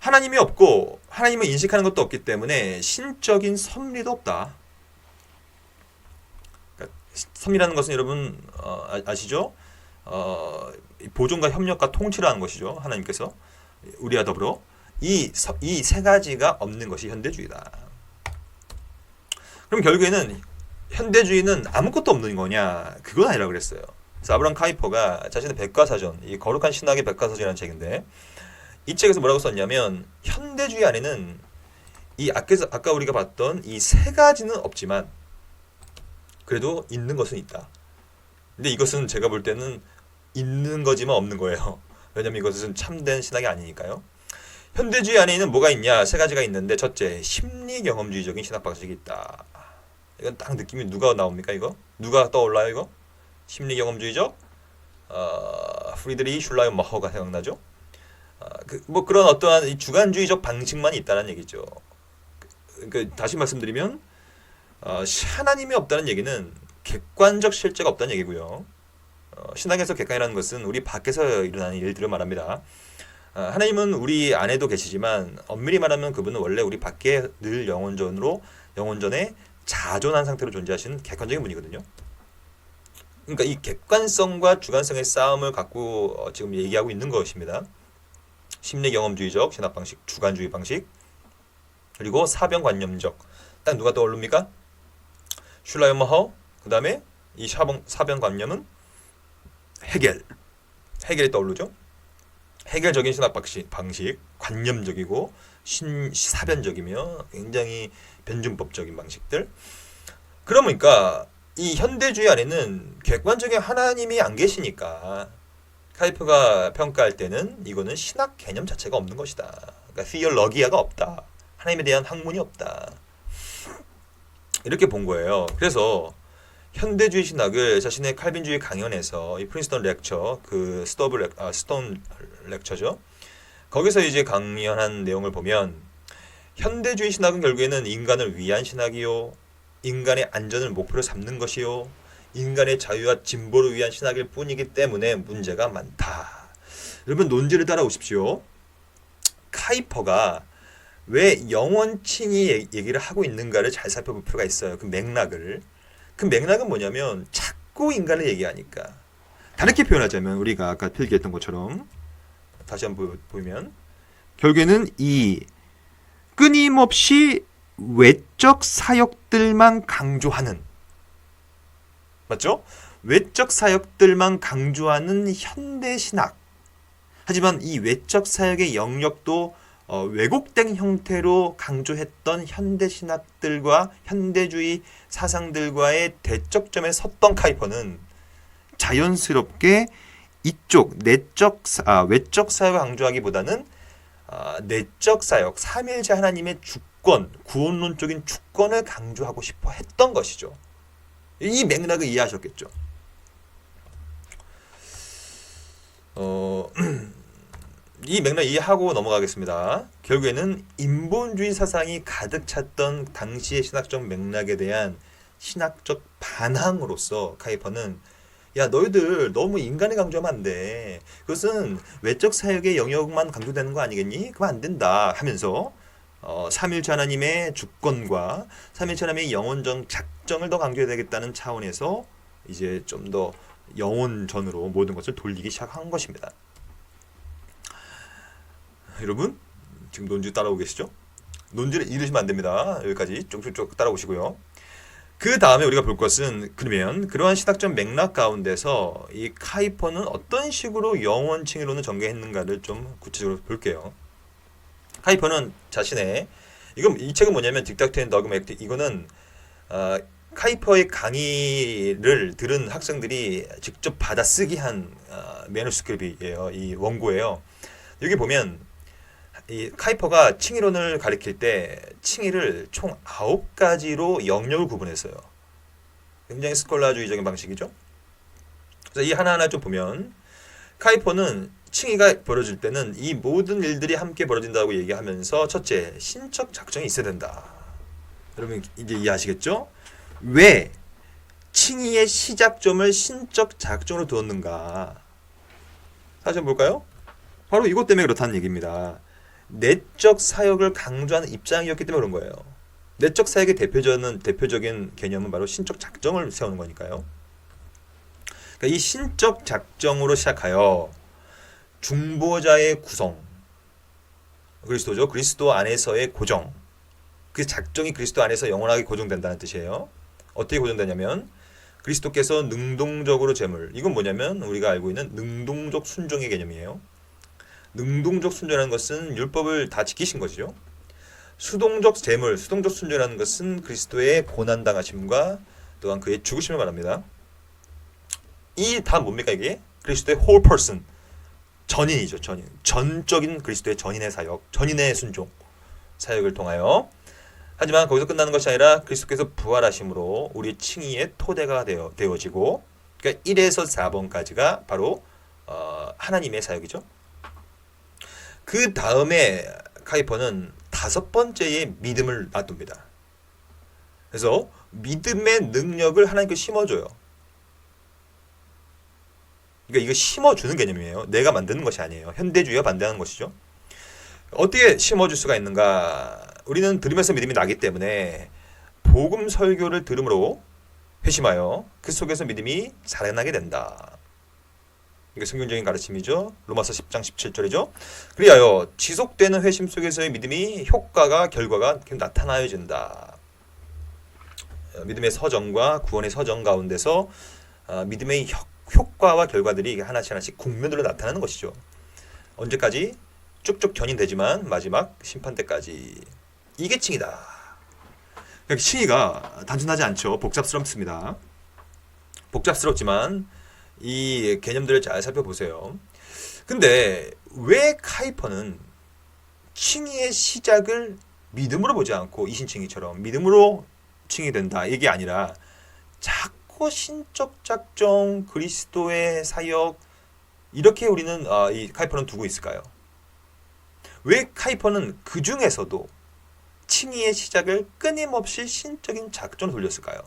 하나님이 없고 하나님을 인식하는 것도 없기 때문에 신적인 섭리도 없다. 그러니까 섭리라는 것은 여러분 아시죠? 보존과 협력과 통치를 하는 것이죠. 하나님께서 우리와 더불어 이 세 가지가 없는 것이 현대주의다. 그럼 결국에는 현대주의는 아무것도 없는 거냐? 그건 아니라고 그랬어요. 그래서 아브라함 카이퍼가 자신의 백과사전, 이 거룩한 신학의 백과사전이라는 책인데 이 책에서 뭐라고 썼냐면 현대주의 안에는 이 아까 우리가 봤던 이 세 가지는 없지만 그래도 있는 것은 있다. 근데 이것은 제가 볼 때는 있는 거지만 없는 거예요. 왜냐면 이것은 참된 신학이 아니니까요. 현대주의 안에 있는 뭐가 있냐? 세 가지가 있는데 첫째, 심리 경험주의적인 신학 방식이 있다. 이건 딱 느낌이 누가 나옵니까? 이거? 누가 떠올라요? 이거? 심리 경험주의적? 프리드리히 슐라이어 마허가 생각나죠? 뭐 그런 어떠한 이 주관주의적 방식만 있다는 얘기죠. 그러니까 다시 말씀드리면 하나님이 없다는 얘기는 객관적 실제가 없다는 얘기고요. 신학에서 객관이라는 것은 우리 밖에서 일어나는 일들을 말합니다. 하나님은 우리 안에도 계시지만 엄밀히 말하면 그분은 원래 우리 밖에 늘 영원전에 자존한 상태로 존재하시는 객관적인 분이거든요. 그러니까 이 객관성과 주관성의 싸움을 갖고 지금 얘기하고 있는 것입니다. 심리 경험주의적 신학 방식, 주관주의 방식, 그리고 사병관념적. 딱 누가 떠오릅니까? 슐라이머허, 그 다음에 이 사변관념은 헤겔이 떠오르죠. 헤겔적인 신학 방식, 관념적이고 사변적이며 굉장히 변증법적인 방식들. 그러니까 이 현대주의 안에는 객관적인 하나님이 안 계시니까 카이프가 평가할 때는 이거는 신학 개념 자체가 없는 것이다. 그러니까 theologia가 없다. 하나님에 대한 학문이 없다. 이렇게 본 거예요. 그래서 현대주의 신학을 자신의 칼빈주의 강연에서 이 프린스턴 렉처, 그 스톤 렉처죠. 거기서 이제 강연한 내용을 보면 현대주의 신학은 결국에는 인간을 위한 신학이요, 인간의 안전을 목표로 삼는 것이요, 인간의 자유와 진보를 위한 신학일 뿐이기 때문에 문제가 많다. 여러분 논지를 따라오십시오. 카이퍼가 왜 영원칭의 얘기를 하고 있는가를 잘 살펴볼 필요가 있어요. 그 맥락을. 그 맥락은 뭐냐면 자꾸 인간을 얘기하니까. 다르게 표현하자면 우리가 아까 필기했던 것처럼 다시 한번 보면 결국에는 이 끊임없이 외적 사역들만 강조하는, 맞죠? 외적 사역들만 강조하는 현대신학. 하지만 이 외적 사역의 영역도 왜곡된 형태로 강조했던 현대신학들과 현대주의 사상들과의 대척점에 섰던 카이퍼는 자연스럽게 이쪽 외적 사역을 강조하기보다는 내적 사역, 삼일체 하나님의 주권, 구원론적인 주권을 강조하고 싶어 했던 것이죠. 이 맥락을 이해하셨겠죠. 이 맥락 이해하고 넘어가겠습니다. 결국에는 인본주의 사상이 가득 찼던 당시의 신학적 맥락에 대한 신학적 반항으로서 카이퍼는 야, 너희들 너무 인간을 강조하면 안 돼. 그것은 외적 사역의 영역만 강조되는 거 아니겠니? 그럼 안 된다 하면서 삼일체 하나님의 주권과 삼일체 하나님의 영원적 작정을 더 강조해야 되겠다는 차원에서 이제 좀 더 영혼전으로 모든 것을 돌리기 시작한 것입니다. 여러분 지금 논지 따라오고 계시죠? 논지를 잃으시면 안 됩니다. 여기까지 쭉쭉쭉 따라오시고요. 그 다음에 우리가 볼 것은 그러면 그러한 신학적 맥락 가운데서 이 카이퍼는 어떤 식으로 영원칭의론을 전개했는가를 좀 구체적으로 볼게요. 카이퍼는 자신의 이 책은 뭐냐면 딕닥트 앤 더그맥트, 이거는 카이퍼의 강의를 들은 학생들이 직접 받아쓰기 한 매너스크립트예요. 이 원고예요. 여기 보면 이 카이퍼가 칭의론을 가리킬 때 칭의를 총 9가지로 영역을 구분했어요. 굉장히 스콜라주의적인 방식이죠. 그래서 이 하나하나 좀 보면 카이퍼는 칭의가 벌어질 때는 이 모든 일들이 함께 벌어진다고 얘기하면서 첫째, 신적 작정이 있어야 된다. 여러분 이제 이해하시겠죠? 왜 칭의의 시작점을 신적 작정으로 두었는가? 다시 한번 볼까요? 바로 이것 때문에 그렇다는 얘기입니다. 내적 사역을 강조하는 입장이었기 때문에 그런 거예요. 내적 사역의 대표적인 개념은 바로 신적 작정을 세우는 거니까요. 그러니까 이 신적 작정으로 시작하여 중보자의 구성, 그리스도죠. 그리스도 안에서의 고정. 그 작정이 그리스도 안에서 영원하게 고정된다는 뜻이에요. 어떻게 고정되냐면 그리스도께서 능동적으로 제물, 이건 뭐냐면 우리가 알고 있는 능동적 순종의 개념이에요. 능동적 순종이라는 것은 율법을 다 지키신 것이죠. 수동적 제물, 수동적 순종이라는 것은 그리스도의 고난당하심과 또한 그의 죽으심을 말합니다. 이 다 뭡니까 이게? 그리스도의 whole person, 전인이죠. 전적인 그리스도의 전인의 사역, 전인의 순종 사역을 통하여. 하지만 거기서 끝나는 것이 아니라 그리스도께서 부활하심으로 우리 칭의의 토대가 되어지고, 그러니까 1에서 4번까지가 바로 하나님의 사역이죠. 그 다음에 카이퍼는 5번째의 믿음을 놔둡니다. 그래서 믿음의 능력을 하나님께 심어줘요. 그러니까 이거 심어주는 개념이에요. 내가 만드는 것이 아니에요. 현대주의와 반대하는 것이죠. 어떻게 심어줄 수가 있는가? 우리는 들으면서 믿음이 나기 때문에 복음 설교를 들음으로 회심하여 그 속에서 믿음이 자라나게 된다. 이게 성경적인 가르침이죠. 로마서 10장 17절이죠. 그리하여 지속되는 회심 속에서의 믿음이 결과가 계속 나타나야 된다. 믿음의 서정과 구원의 서정 가운데서 믿음의 효과와 결과들이 하나씩 하나씩 국면으로 나타나는 것이죠. 언제까지? 쭉쭉 견인되지만 마지막 심판 때까지. 이게 칭의다. 칭의가 단순하지 않죠. 복잡스럽습니다. 복잡스럽지만 이 개념들을 잘 살펴보세요. 근데 왜 카이퍼는 칭의의 시작을 믿음으로 보지 않고 이신칭의처럼 믿음으로 칭의된다 이게 아니라 자꾸 신적 작정, 그리스도의 사역 이렇게 우리는 이 카이퍼는 두고 있을까요? 왜 카이퍼는 그 중에서도 칭의의 시작을 끊임없이 신적인 작전으로 돌렸을까요?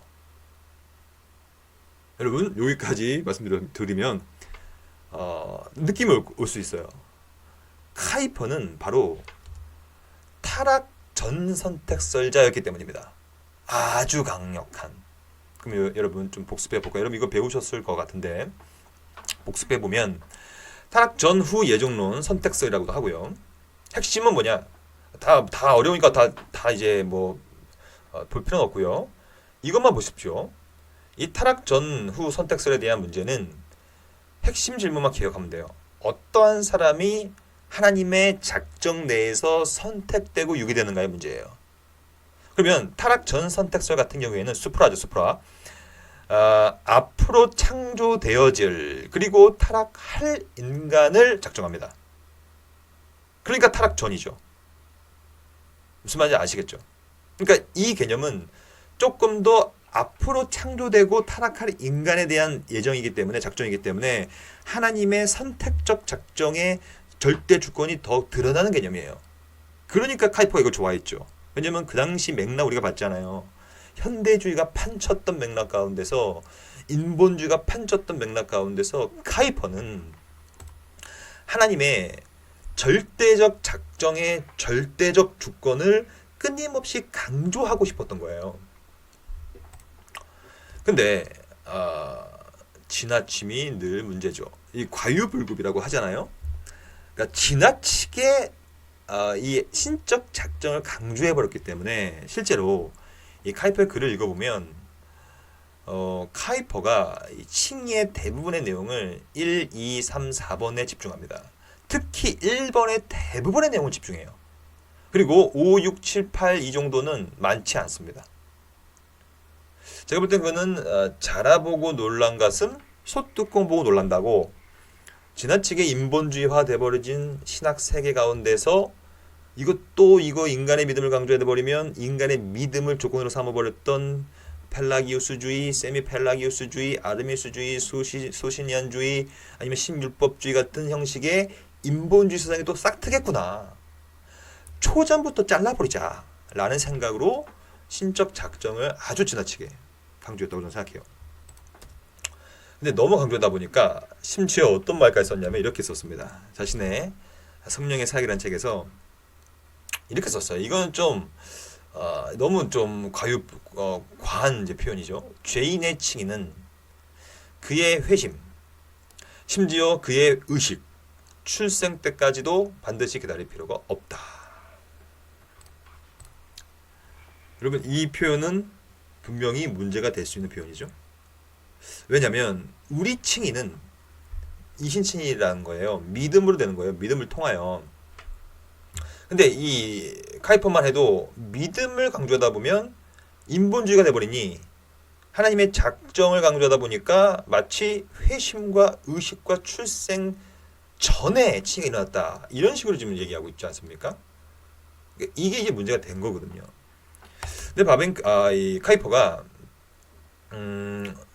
여러분 여기까지 말씀드리면 느낌이 올 수 있어요. 카이퍼는 바로 타락 전선택설자였기 때문입니다. 아주 강력한. 그럼 여러분 좀 복습해 볼까요? 여러분 이거 배우셨을 것 같은데 복습해 보면 타락 전후 예정론 선택설이라고도 하고요. 핵심은 뭐냐? 다 어려우니까 다 이제 뭐 볼 필요는 없고요. 이것만 보십시오. 이 타락 전후 선택설에 대한 문제는 핵심 질문만 기억하면 돼요. 어떠한 사람이 하나님의 작정 내에서 선택되고 유기되는가의 문제예요. 그러면 타락 전 선택설 같은 경우에는 수프라죠, 수프라. 앞으로 창조되어질 그리고 타락할 인간을 작정합니다. 그러니까 타락 전이죠. 무슨 말인지 아시겠죠? 그러니까 이 개념은 조금 더 앞으로 창조되고 타락할 인간에 대한 예정이기 때문에 작정이기 때문에 하나님의 선택적 작정의 절대 주권이 더 드러나는 개념이에요. 그러니까 카이퍼가 이걸 좋아했죠. 왜냐면 그 당시 맥락 우리가 봤잖아요. 현대주의가 판쳤던 맥락 가운데서 인본주의가 판쳤던 맥락 가운데서 카이퍼는 하나님의 절대적 작정의 절대적 주권을 끊임없이 강조하고 싶었던 거예요. 근데 지나침이 늘 문제죠. 이 과유불급이라고 하잖아요. 그러니까 지나치게 이 신적 작정을 강조해버렸기 때문에 실제로 이 카이퍼의 글을 읽어보면 카이퍼가 이 칭의의 대부분의 내용을 1, 2, 3, 4번에 집중합니다. 특히 1번의 대부분의 내용을 집중해요. 그리고 5, 6, 7, 8 이 정도는 많지 않습니다. 제가 볼 땐 그거는 자라보고 놀란 가슴, 소뚜껑 보고 놀란다고 지나치게 인본주의화 돼버려진 신학 세계 가운데서 이거 인간의 믿음을 강조해버리면 인간의 믿음을 조건으로 삼아버렸던 펠라기우스주의, 세미펠라기우스주의, 아르미스주의, 소신이안주의 아니면 신율법주의 같은 형식의 인본주의 세상이 또 싹트겠구나. 초전부터 잘라버리자 라는 생각으로 신적 작정을 아주 지나치게 강조했다고 저는 생각해요. 근데 너무 강조하다 보니까 심지어 어떤 말까지 썼냐면 이렇게 썼습니다. 자신의 성령의 사역이라는 책에서 이렇게 썼어요. 이건 좀 너무 좀 과한 이제 표현이죠. 죄인의 칭의는 그의 회심, 심지어 그의 의식, 출생 때까지도 반드시 기다릴 필요가 없다. 여러분 이 표현은 분명히 문제가 될 수 있는 표현이죠. 왜냐하면 우리 칭의는 이신칭의라는 거예요. 믿음으로 되는 거예요. 믿음을 통하여. 근데 이 카이퍼만 해도 믿음을 강조하다 보면 인본주의가 돼버리니 하나님의 작정을 강조하다 보니까 마치 회심과 의식과 출생 전에 칭의가 일어났다. 이런 식으로 지금 얘기하고 있지 않습니까? 이게 이제 문제가 된 거거든요. 근데 이 카이퍼가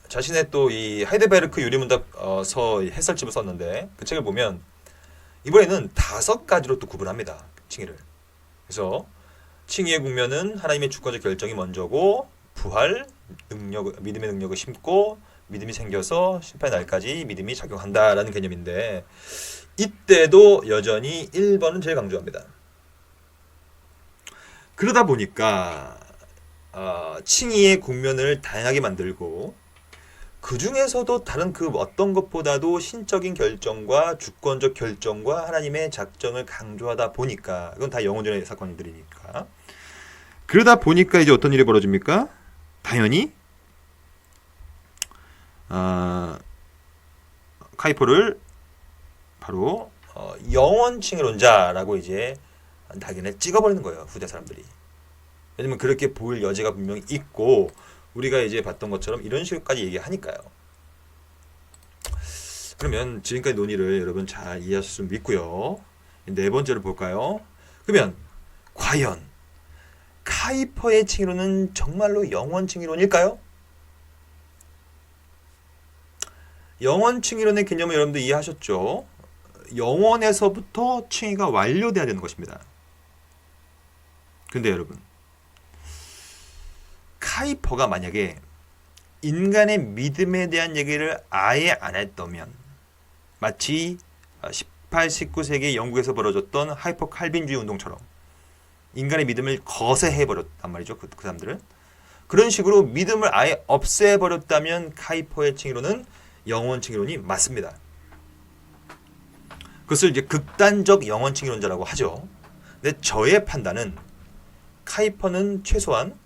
자신의 또 이 하이델베르크 유리문답 서 해설집을 썼는데 그 책을 보면 이번에는 5가지로 또 구분합니다. 칭의를. 그래서 칭의의 국면은 하나님의 주권적 결정이 먼저고 부활, 믿음의 능력을 심고 믿음이 생겨서 심판의 날까지 믿음이 작용한다라는 개념인데 이때도 여전히 1번은 제일 강조합니다. 그러다 보니까 칭의의 국면을 다양하게 만들고 그 중에서도 다른 그 어떤 것보다도 신적인 결정과 주권적 결정과 하나님의 작정을 강조하다 보니까 이건 다 영혼전의 사건들이니까 그러다 보니까 이제 어떤 일이 벌어집니까? 당연히 카이포를 바로 영원칭의론자라고 이제 낙인을 찍어버리는 거예요. 후대 사람들이. 왜냐면 그렇게 보일 여지가 분명히 있고 우리가 이제 봤던 것처럼 이런 식으로까지 얘기하니까요. 그러면 지금까지 논의를 여러분 잘 이해하셨으면 믿고요. 네 번째로 볼까요? 그러면 과연 카이퍼의 칭의론은 정말로 영원칭의론일까요? 영원칭의론의 개념을 여러분들 이해하셨죠? 영원에서부터 칭의가 완료돼야 되는 것입니다. 근데 여러분, 카이퍼가 만약에 인간의 믿음에 대한 얘기를 아예 안 했다면 마치 18, 19세기 영국에서 벌어졌던 하이퍼 칼빈주의 운동처럼 인간의 믿음을 거세해버렸단 말이죠. 그 사람들은. 그런 식으로 믿음을 아예 없애버렸다면 카이퍼의 칭의론은 영원칭의론이 맞습니다. 그것을 이제 극단적 영원칭의론자라고 하죠. 근데 저의 판단은 카이퍼는 최소한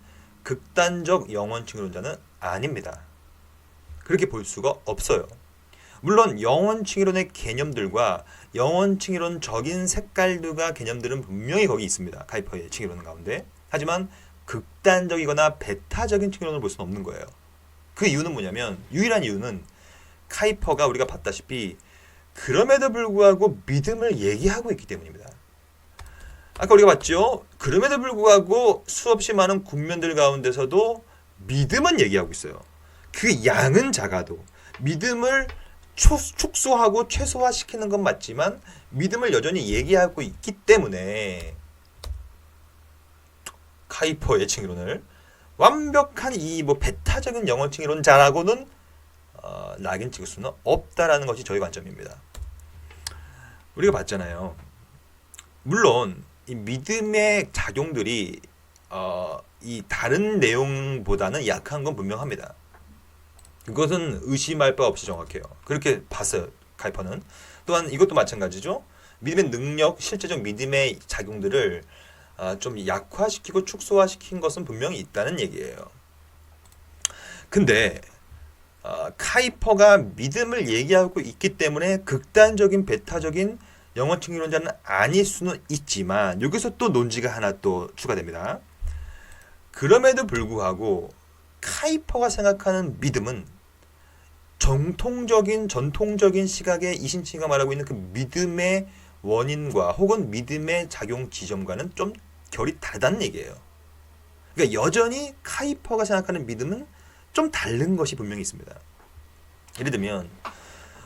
극단적 영원칭의론자는 아닙니다. 그렇게 볼 수가 없어요. 물론 영원칭의론의 개념들과 영원칭의론적인 색깔들과 개념들은 분명히 거기 있습니다. 카이퍼의 칭의론 가운데. 하지만 극단적이거나 배타적인 칭의론을 볼 수는 없는 거예요. 그 이유는 뭐냐면 유일한 이유는 카이퍼가 우리가 봤다시피 그럼에도 불구하고 믿음을 얘기하고 있기 때문입니다. 아까 우리가 봤죠? 그럼에도 불구하고 수없이 많은 국면들 가운데서도 믿음은 얘기하고 있어요. 그 양은 작아도 믿음을 축소하고 최소화시키는 건 맞지만 믿음을 여전히 얘기하고 있기 때문에 카이퍼의 칭의론을 완벽한 이 배타적인 영원칭의론자라고는 낙인 찍을 수는 없다라는 것이 저희 관점입니다. 우리가 봤잖아요. 물론 이 믿음의 작용들이 이 다른 내용보다는 약한 건 분명합니다. 그것은 의심할 바 없이 정확해요. 그렇게 봤어요. 카이퍼는. 또한 이것도 마찬가지죠. 믿음의 능력, 실제적 믿음의 작용들을 좀 약화시키고 축소화시킨 것은 분명히 있다는 얘기예요. 근데 카이퍼가 믿음을 얘기하고 있기 때문에 극단적인 배타적인 영원칭의론자는 아닐 수는 있지만 여기서 또 논지가 하나 또 추가됩니다. 그럼에도 불구하고 카이퍼가 생각하는 믿음은 전통적인 시각의 이신칭이가 말하고 있는 그 믿음의 원인과 혹은 믿음의 작용 지점과는 좀 결이 다르다는 얘기예요. 그러니까 여전히 카이퍼가 생각하는 믿음은 좀 다른 것이 분명히 있습니다. 예를 들면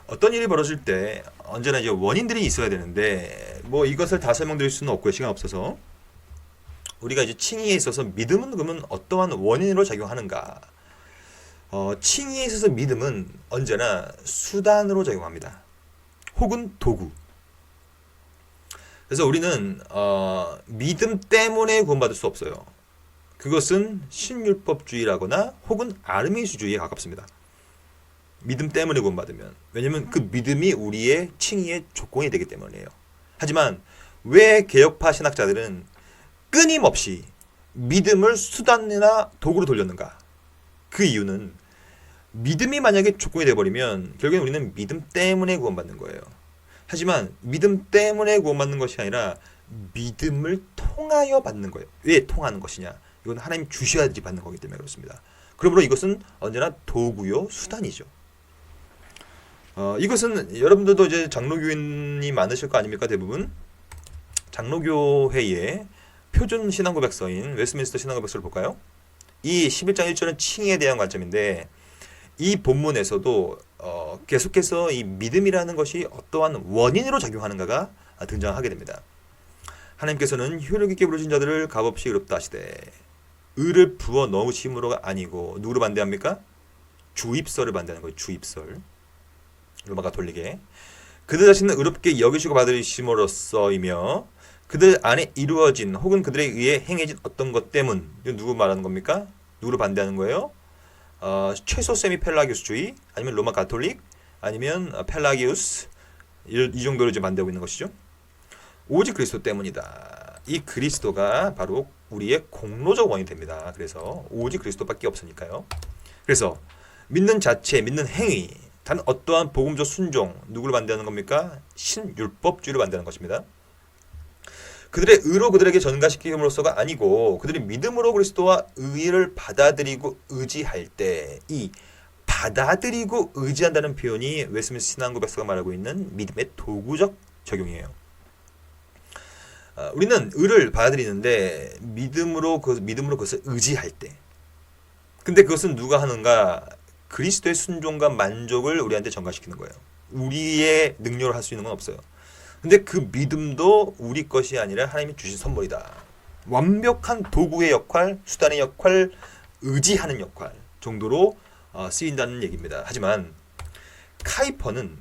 어떤 일이 벌어질 때 언제나 이제 원인들이 있어야 되는데 이것을 다 설명드릴 수는 없고요. 시간 없어서. 우리가 이제 칭의에 있어서 믿음은 그러면 어떠한 원인으로 작용하는가? 칭의에 있어서 믿음은 언제나 수단으로 작용합니다. 혹은 도구. 그래서 우리는 믿음 때문에 구원받을 수 없어요. 그것은 신율법주의라거나 혹은 아르미스주의에 가깝습니다. 믿음 때문에 구원받으면. 왜냐하면 그 믿음이 우리의 칭의의 조건이 되기 때문이에요. 하지만 왜 개혁파 신학자들은 끊임없이 믿음을 수단이나 도구로 돌렸는가? 그 이유는 믿음이 만약에 조건이 되어버리면 결국엔 우리는 믿음 때문에 구원받는 거예요. 하지만 믿음 때문에 구원받는 것이 아니라 믿음을 통하여 받는 거예요. 왜 통하는 것이냐? 이건 하나님 주셔야지 받는 거기 때문에 그렇습니다. 그러므로 이것은 언제나 도구요, 수단이죠. 이것은 여러분들도 이제 장로교인이 많으실 거 아닙니까? 대부분 장로교회의 표준 신앙고백서인 웨스트민스터 신앙고백서를 볼까요? 이 11장 1절은 칭의에 대한 관점인데 이 본문에서도 계속해서 이 믿음이라는 것이 어떠한 원인으로 작용하는가가 등장하게 됩니다. 하나님께서는 효력 있게 부르신 자들을 값없이 의롭다 하시되 의를 부어 넣으심으로가 아니고 누구로 반대합니까? 주입설을 반대하는 거예요. 주입설. 로마 가톨릭에 그들 자신은 의롭게 여기시고 받으심으로써이며 그들 안에 이루어진 혹은 그들에 의해 행해진 어떤 것 때문. 이건 누구 말하는 겁니까? 누구로 반대하는 거예요? 최소 세미 펠라기우스주의 아니면 로마 가톨릭 아니면 펠라기우스 이 정도로 이제 반대하고 있는 것이죠. 오직 그리스도 때문이다. 이 그리스도가 바로 우리의 공로적 원이 됩니다. 그래서 오직 그리스도밖에 없으니까요. 그래서 믿는 자체, 믿는 행위, 단 어떠한 복음적 순종, 누구를 반대하는 겁니까? 신율법주의를 반대하는 것입니다. 그들의 의로 그들에게 전가시킴으로써가 아니고 그들이 믿음으로 그리스도와 의를 받아들이고 의지할 때, 이 받아들이고 의지한다는 표현이 웨스민스터 신앙 고백서가 말하고 있는 믿음의 도구적 적용이에요. 우리는 의를 받아들이는데 믿음으로 그것을 의지할 때, 근데 그것은 누가 하는가? 그리스도의 순종과 만족을 우리한테 전가시키는 거예요. 우리의 능력으로 할 수 있는 건 없어요. 근데 그 믿음도 우리 것이 아니라 하나님이 주신 선물이다. 완벽한 도구의 역할, 수단의 역할, 의지하는 역할 정도로 쓰인다는 얘기입니다. 하지만 카이퍼는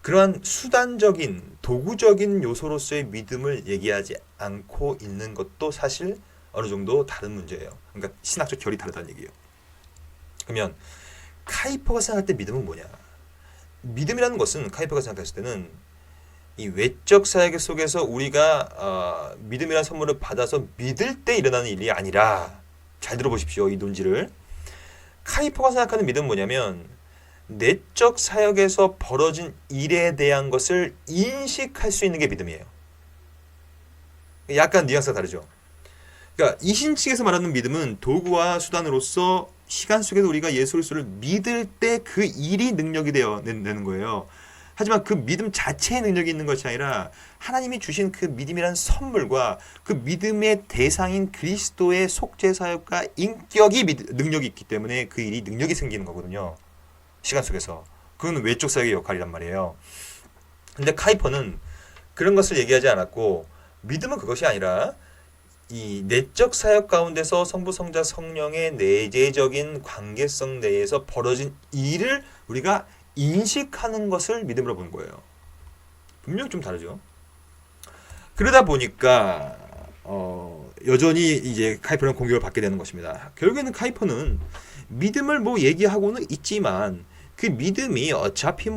그러한 수단적인, 도구적인 요소로서의 믿음을 얘기하지 않고 있는 것도 사실 어느 정도 다른 문제예요. 그러니까 신학적 결이 다르다는 얘기예요. 그러면 카이퍼가 생각할 때 믿음은 뭐냐? 믿음이라는 것은 카이퍼가 생각했을 때는 이 외적 사역 속에서 우리가 믿음이라는 선물을 받아서 믿을 때 일어나는 일이 아니라, 잘 들어보십시오. 이 논지를. 카이퍼가 생각하는 믿음은 뭐냐면 내적 사역에서 벌어진 일에 대한 것을 인식할 수 있는 게 믿음이에요. 약간 뉘앙스가 다르죠. 그러니까 이신칙에서 말하는 믿음은 도구와 수단으로서 시간 속에서 우리가 예수 그리스도를 믿을 때 그 일이 능력이 되는 거예요. 하지만 그 믿음 자체의 능력이 있는 것이 아니라 하나님이 주신 그 믿음이라는 선물과 그 믿음의 대상인 그리스도의 속죄사역과 인격이 능력이 있기 때문에 그 일이 능력이 생기는 거거든요. 시간 속에서. 그건 외적 사역의 역할이란 말이에요. 근데 카이퍼는 그런 것을 얘기하지 않았고, 믿음은 그것이 아니라 이 내적 사역 가운데서 성부, 성자, 성령의 내재적인 관계성 내에서 벌어진 일을 우리가 인식하는 것을 믿음으로 보는 거예요. 분명히 좀 다르죠. 그러다 보니까 여전히 이제 카이퍼는 공격을 받게 되는 것입니다. 결국에는 카이퍼는 믿음을 뭐 얘기하고는 있지만 그 믿음이 어차피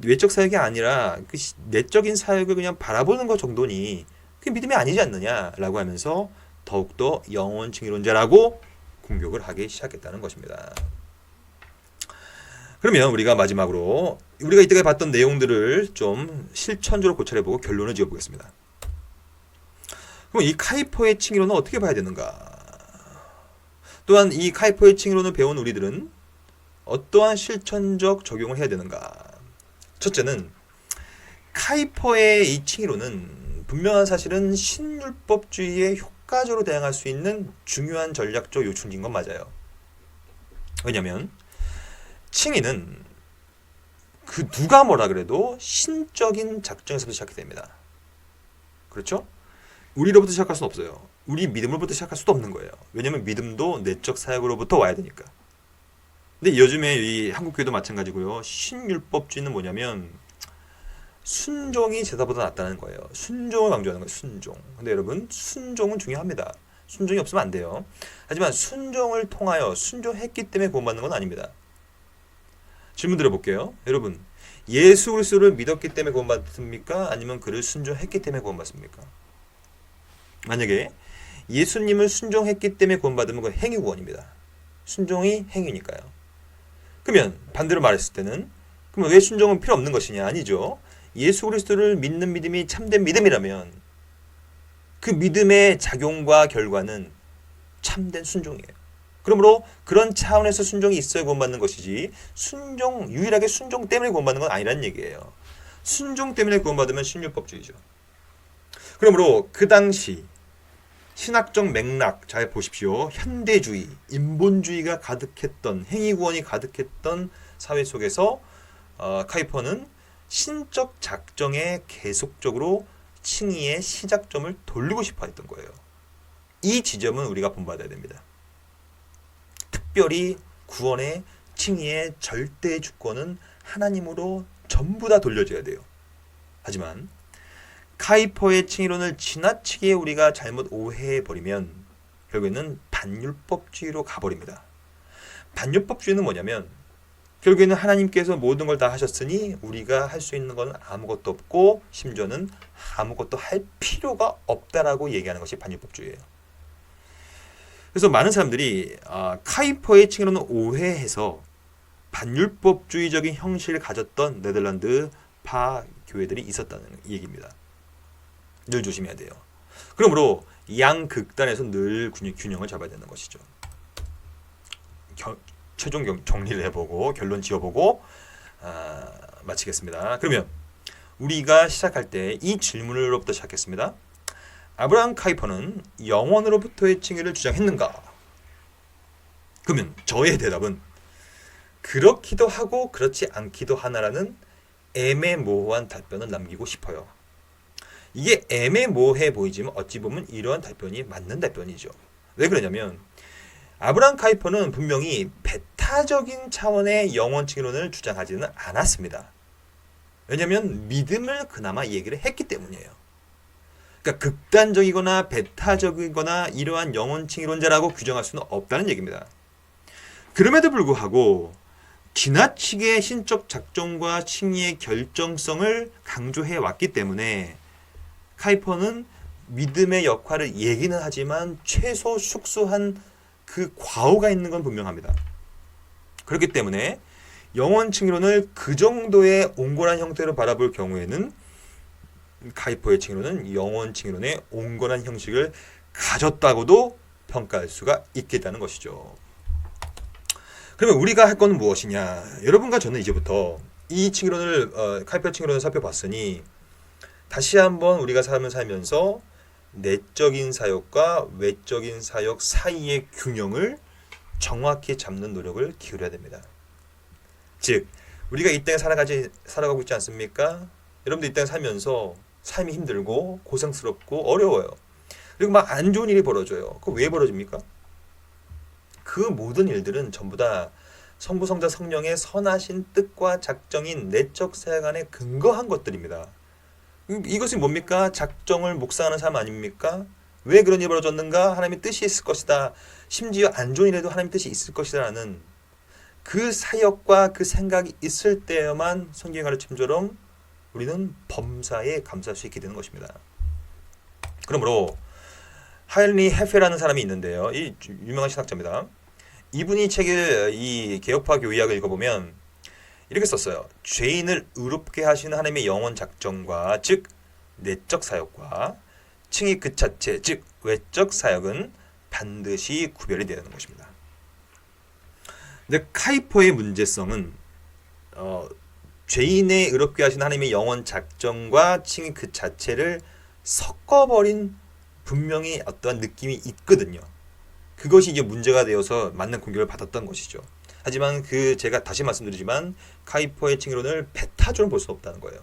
외적 사역이 아니라 그 내적인 사역을 그냥 바라보는 것 정도니 그게 믿음이 아니지 않느냐라고 하면서 더욱더 영혼 칭의론자라고 공격을 하기 시작했다는 것입니다. 그러면 우리가 마지막으로 우리가 이때까지 봤던 내용들을 좀 실천적으로 고찰해보고 결론을 지어보겠습니다. 그럼 이 카이퍼의 칭의론은 어떻게 봐야 되는가? 또한 이 카이퍼의 칭의론을 배운 우리들은 어떠한 실천적 적용을 해야 되는가? 첫째는 카이퍼의 이 칭의론은 분명한 사실은 신율법주의에 효과적으로 대항할 수 있는 중요한 전략적 요충지인 건 맞아요. 왜냐하면 칭의는 그 누가 뭐라 그래도 신적인 작정에서부터 시작이 됩니다. 그렇죠? 우리로부터 시작할 수는 없어요. 우리 믿음으로부터 시작할 수도 없는 거예요. 왜냐하면 믿음도 내적 사역으로부터 와야 되니까. 근데 요즘에 이 한국교회도 마찬가지고요. 신율법주의는 뭐냐면 순종이 제사보다 낫다는 거예요. 순종을 강조하는 거예요. 순종. 근데 여러분, 순종은 중요합니다. 순종이 없으면 안 돼요. 하지만 순종을 통하여 순종했기 때문에 구원받는 건 아닙니다. 질문 드려볼게요. 여러분, 예수 그리스도를 믿었기 때문에 구원받습니까? 아니면 그를 순종했기 때문에 구원받습니까? 만약에 예수님을 순종했기 때문에 구원받으면 그건 행위 구원입니다. 순종이 행위니까요. 그러면 반대로 말했을 때는 그러면 왜 순종은 필요 없는 것이냐? 아니죠. 예수 그리스도를 믿는 믿음이 참된 믿음이라면 그 믿음의 작용과 결과는 참된 순종이에요. 그러므로 그런 차원에서 순종이 있어야 구원받는 것이지 유일하게 순종 때문에 구원받는 건 아니라는 얘기예요. 순종 때문에 구원받으면 신율법주의죠. 그러므로 그 당시 신학적 맥락 잘 보십시오. 현대주의, 인본주의가 가득했던, 행위구원이 가득했던 사회 속에서 카이퍼는 신적 작정에 계속적으로 칭의의 시작점을 돌리고 싶어 했던 거예요. 이 지점은 우리가 본받아야 됩니다. 특별히 구원의 칭의의 절대 주권은 하나님으로 전부 다 돌려져야 돼요. 하지만 카이퍼의 칭의론을 지나치게 우리가 잘못 오해해버리면 결국에는 반율법주의로 가버립니다. 반율법주의는 뭐냐면 결국에는 하나님께서 모든 걸 다 하셨으니 우리가 할 수 있는 건 아무것도 없고 심지어는 아무것도 할 필요가 없다라고 얘기하는 것이 반율법주의예요. 그래서 많은 사람들이 카이퍼의 칭의론을 오해해서 반율법주의적인 형식을 가졌던 네덜란드 파 교회들이 있었다는 얘기입니다. 늘 조심해야 돼요. 그러므로 양극단에서 늘 균형을 잡아야 되는 것이죠. 최종 정리를 해보고 결론 지어보고 마치겠습니다. 그러면 우리가 시작할 때 이 질문으로부터 시작했습니다. 아브라함 카이퍼는 영원으로부터의 칭의를 주장했는가? 그러면 저의 대답은 그렇기도 하고 그렇지 않기도 하나라는 애매모호한 답변을 남기고 싶어요. 이게 애매모호해 보이지만 어찌 보면 이러한 답변이 맞는 답변이죠. 왜 그러냐면 아브라함 카이퍼는 분명히 배타적인 차원의 영원 칭의론을 주장하지는 않았습니다. 왜냐하면 믿음을 그나마 얘기를 했기 때문이에요. 그러니까 극단적이거나 배타적이거나 이러한 영원 칭의론자라고 규정할 수는 없다는 얘기입니다. 그럼에도 불구하고 지나치게 신적 작정과 칭의의 결정성을 강조해 왔기 때문에 카이퍼는 믿음의 역할을 얘기는 하지만 최소 축소한 그 과오가 있는 건 분명합니다. 그렇기 때문에 영원 칭의론을 그 정도의 온건한 형태로 바라볼 경우에는 카이퍼의 칭의론은 영원 칭의론의 온건한 형식을 가졌다고도 평가할 수가 있겠다는 것이죠. 그러면 우리가 할 것은 무엇이냐? 여러분과 저는 이제부터 이 칭의론을 카이퍼 칭의론을 살펴봤으니 다시 한번 우리가 삶을 살면서 내적인 사역과 외적인 사역 사이의 균형을 정확히 잡는 노력을 기울여야 됩니다. 즉 우리가 이 땅에 살아가고 있지 않습니까? 여러분들 이 땅에 살면서 삶이 힘들고 고생스럽고 어려워요. 그리고 막 안 좋은 일이 벌어져요. 그거 왜 벌어집니까? 그 모든 일들은 전부 다 성부, 성자, 성령의 선하신 뜻과 작정인 내적 사역 안에 근거한 것들입니다. 이것이 뭡니까? 작정을 묵상하는 삶 아닙니까? 왜 그런 일이 벌어졌는가? 하나님의 뜻이 있을 것이다. 심지어 안 좋은 일에도 하나님의 뜻이 있을 것이다 라는 그 사역과 그 생각이 있을 때에만 성경의 가르침처럼 우리는 범사에 감사할 수 있게 되는 것입니다. 그러므로 하일리 헤페라는 사람이 있는데요. 이 유명한 신학자입니다. 이분이 책을 이 개혁파 교의학을 읽어보면 이렇게 썼어요. 죄인을 의롭게 하시는 하나님의 영원 작정과 즉 내적 사역과 칭의 그 자체 즉 외적 사역은 반드시 구별이 되는 것입니다. 근데 카이퍼의 문제성은 죄인의 의롭게 하시는 하나님의 영원 작정과 칭의 그 자체를 섞어버린 분명히 어떠한 느낌이 있거든요. 그것이 이제 문제가 되어서 맞는 공격을 받았던 것이죠. 하지만 제가 다시 말씀드리지만 카이퍼의 칭의론을 배타적으로 볼 수 없다는 거예요.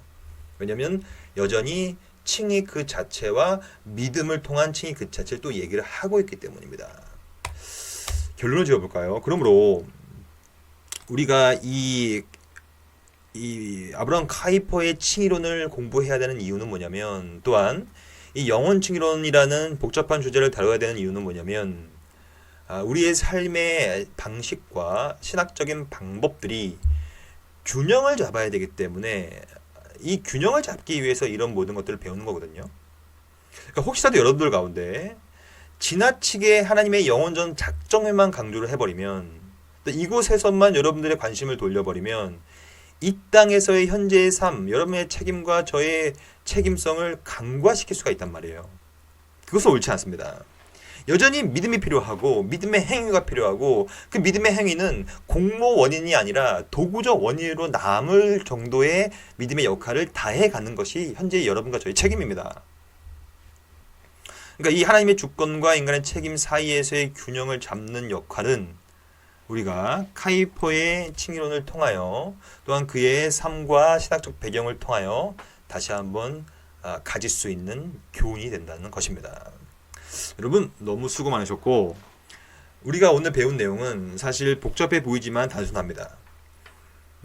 왜냐하면 여전히 칭의 그 자체와 믿음을 통한 칭의 그 자체를 또 얘기를 하고 있기 때문입니다. 결론을 지어볼까요? 그러므로 우리가 이 아브라함 카이퍼의 칭의론을 공부해야 되는 이유는 뭐냐면 또한 이 영원 칭의론이라는 복잡한 주제를 다뤄야 되는 이유는 뭐냐면 우리의 삶의 방식과 신학적인 방법들이 균형을 잡아야 되기 때문에 이 균형을 잡기 위해서 이런 모든 것들을 배우는 거거든요. 그러니까 혹시라도 여러분들 가운데 지나치게 하나님의 영원전 작정에만 강조를 해버리면 이곳에서만 여러분들의 관심을 돌려버리면 이 땅에서의 현재의 삶, 여러분의 책임과 저의 책임성을 간과시킬 수가 있단 말이에요. 그것은 옳지 않습니다. 여전히 믿음이 필요하고 믿음의 행위가 필요하고 그 믿음의 행위는 공로원인이 아니라 도구적 원인으로 남을 정도의 믿음의 역할을 다해가는 것이 현재 여러분과 저의 책임입니다. 그러니까 이 하나님의 주권과 인간의 책임 사이에서의 균형을 잡는 역할은 우리가 카이퍼의 칭의론을 통하여 또한 그의 삶과 신학적 배경을 통하여 다시 한번 가질 수 있는 교훈이 된다는 것입니다. 여러분 너무 수고 많으셨고 우리가 오늘 배운 내용은 사실 복잡해 보이지만 단순합니다.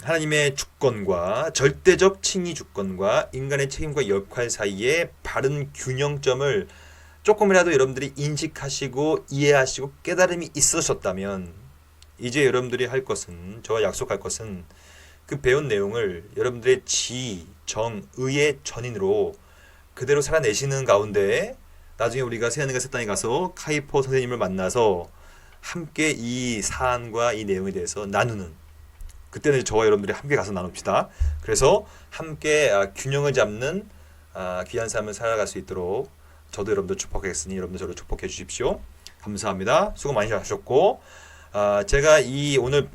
하나님의 주권과 절대적 칭의 주권과 인간의 책임과 역할 사이의 바른 균형점을 조금이라도 여러분들이 인식하시고 이해하시고 깨달음이 있으셨다면 이제 여러분들이 할 것은 저와 약속할 것은 그 배운 내용을 여러분들의 지, 정, 의의 전인으로 그대로 살아내시는 가운데 나중에 우리가 새하늘과 새 땅에 가서 카이퍼 선생님을 만나서 함께 이 사안과 이 내용에 대해서 나누는, 그때는 저와 여러분들이 함께 가서 나눕시다. 그래서 함께 균형을 잡는 귀한 삶을 살아갈 수 있도록 저도 여러분들 축복하겠으니 여러분들 저를 축복해 주십시오. 감사합니다. 수고 많이 하셨고, 제가 이 오늘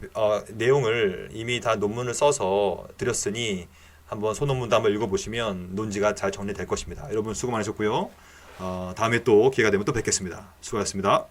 내용을 이미 다 논문을 써서 드렸으니 한번 소논문도 한번 읽어보시면 논지가 잘 정리될 것입니다. 여러분 수고 많으셨고요. 다음에 또 기회가 되면 또 뵙겠습니다. 수고하셨습니다.